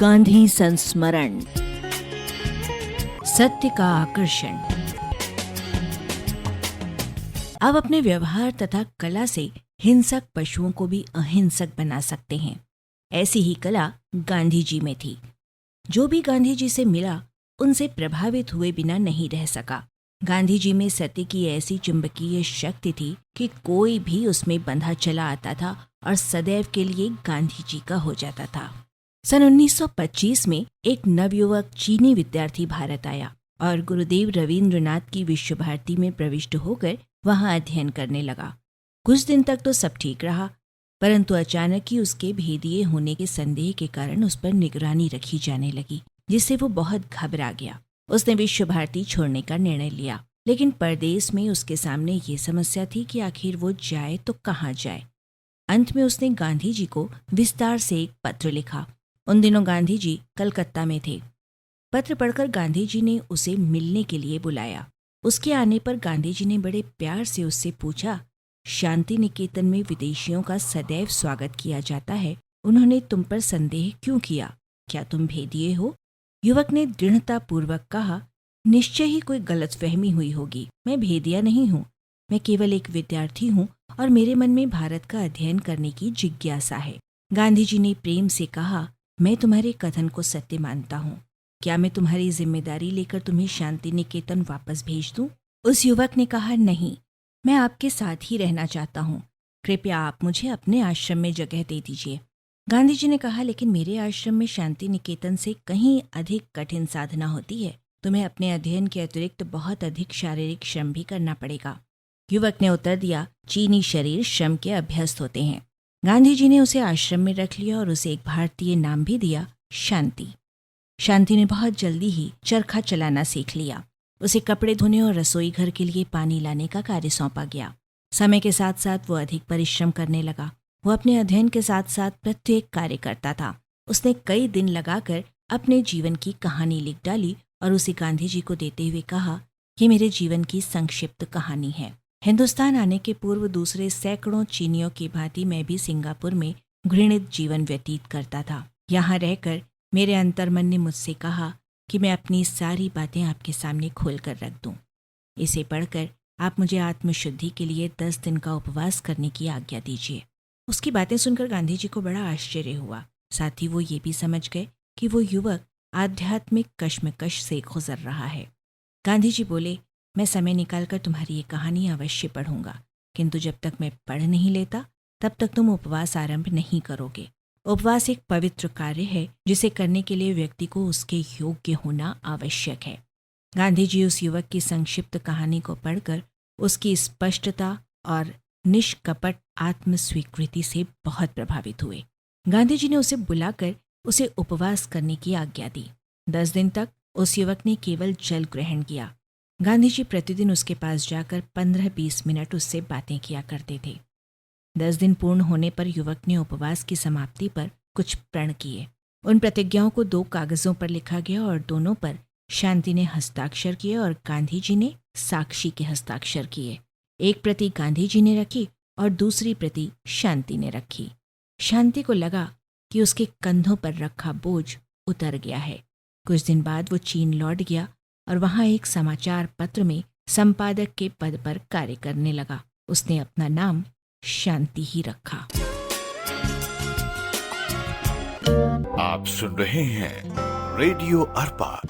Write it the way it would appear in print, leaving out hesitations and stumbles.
गांधी संस्मरण, सत्य का आकर्षण। आप अपने व्यवहार तथा कला से हिंसक पशुओं को भी अहिंसक बना सकते हैं। ऐसी ही कला गांधी जी में थी। जो भी गांधी जी से मिला उनसे प्रभावित हुए बिना नहीं रह सका। गांधी जी में सत्य की ऐसी चुंबकीय शक्ति थी कि कोई भी उसमें बंधा चला आता था और सदैव के लिए गांधी जी का हो जाता था। सन 1925 में एक नवयुवक चीनी विद्यार्थी भारत आया और गुरुदेव रवींद्रनाथ की विश्व भारती में प्रविष्ट होकर वहां अध्ययन करने लगा। कुछ दिन तक तो सब ठीक रहा, परंतु अचानक ही उसके भेदिए होने के संदेह के कारण उस पर निगरानी रखी जाने लगी, जिससे वो बहुत घबरा गया। उसने विश्व भारती छोड़ने का निर्णय लिया, लेकिन परदेश में उसके सामने ये समस्या थी कि आखिर वो जाए तो कहाँ जाए। अंत में उसने गांधी जी को विस्तार से एक पत्र लिखा। उन दिनों गांधी जी कलकत्ता में थे। पत्र पढ़कर गांधी जी ने उसे मिलने के लिए बुलाया। उसके आने पर गांधी जी ने बड़े प्यार से उससे पूछा, शांति निकेतन में विदेशियों का सदैव स्वागत किया जाता है, उन्होंने तुम पर संदेह क्यों किया? क्या तुम भेदिए हो? युवक ने दृढ़तापूर्वक कहा, निश्चय ही कोई गलतफहमी हुई होगी। मैं भेदिया नहीं हूँ, मैं केवल एक विद्यार्थी हूँ और मेरे मन में भारत का अध्ययन करने की जिज्ञासा है। गांधी जी ने प्रेम से कहा, मैं तुम्हारे कथन को सत्य मानता हूँ। क्या मैं तुम्हारी जिम्मेदारी लेकर तुम्हें शांति निकेतन वापस भेज दूं? उस युवक ने कहा, नहीं, मैं आपके साथ ही रहना चाहता हूँ। कृपया आप मुझे अपने आश्रम में जगह दे दीजिए। गांधी जी ने कहा, लेकिन मेरे आश्रम में शांति निकेतन से कहीं अधिक कठिन साधना होती है। तुम्हें अपने अध्ययन के अतिरिक्त बहुत अधिक शारीरिक श्रम भी करना पड़ेगा। युवक ने उत्तर दिया, चीनी शरीर श्रम के अभ्यस्त होते हैं। गांधी जी ने उसे आश्रम में रख लिया और उसे एक भारतीय नाम भी दिया, शांति। शांति ने बहुत जल्दी ही चरखा चलाना सीख लिया। उसे कपड़े धोने और रसोई घर के लिए पानी लाने का कार्य सौंपा गया। समय के साथ साथ वो अधिक परिश्रम करने लगा। वो अपने अध्ययन के साथ साथ प्रत्येक कार्य करता था। उसने कई दिन लगाकर अपने जीवन की कहानी लिख डाली और उसे गांधी जी को देते हुए कहा, ये मेरे जीवन की संक्षिप्त कहानी है। हिंदुस्तान आने के पूर्व दूसरे सैकड़ों चीनियों की भांति मैं भी सिंगापुर में घृणित जीवन व्यतीत करता था। यहाँ रहकर मेरे अंतर्मन ने मुझसे कहा कि मैं अपनी सारी बातें आपके सामने खोल कर रख दूं। इसे पढ़कर आप मुझे आत्मशुद्धि के लिए 10 दिन का उपवास करने की आज्ञा दीजिए। उसकी बातें सुनकर गांधी जी को बड़ा आश्चर्य हुआ। साथ ही वो ये भी समझ गए कि वो युवक आध्यात्मिक कश्मकश से गुजर रहा है। गांधी जी बोले, मैं समय निकालकर तुम्हारी ये कहानी अवश्य पढ़ूंगा, किंतु जब तक मैं पढ़ नहीं लेता तब तक तुम उपवास आरंभ नहीं करोगे। उपवास एक पवित्र कार्य है जिसे करने के लिए व्यक्ति को उसके योग्य होना आवश्यक है। गांधी जी उस युवक की संक्षिप्त कहानी को पढ़कर उसकी स्पष्टता और निष्कपट आत्मस्वीकृति से बहुत प्रभावित हुए। गांधी जी ने उसे बुलाकर उसे उपवास करने की आज्ञा दी। 10 दिन तक उस युवक ने केवल जल ग्रहण किया। गांधी जी प्रतिदिन उसके पास जाकर 15-20 मिनट उससे बातें किया करते थे। 10 दिन पूर्ण होने पर युवक ने उपवास की समाप्ति पर कुछ प्रण किए। उन प्रतिज्ञाओं को 2 कागजों पर लिखा गया और दोनों पर शांति ने हस्ताक्षर किए और गांधी जी ने साक्षी के हस्ताक्षर किए। एक प्रति गांधी जी ने रखी और दूसरी प्रति शांति ने रखी। शांति को लगा कि उसके कंधों पर रखा बोझ उतर गया है। कुछ दिन बाद वो चीन लौट गया और वहां एक समाचार पत्र में संपादक के पद पर कार्य करने लगा। उसने अपना नाम शांति ही रखा। आप सुन रहे हैं रेडियो अर्पा।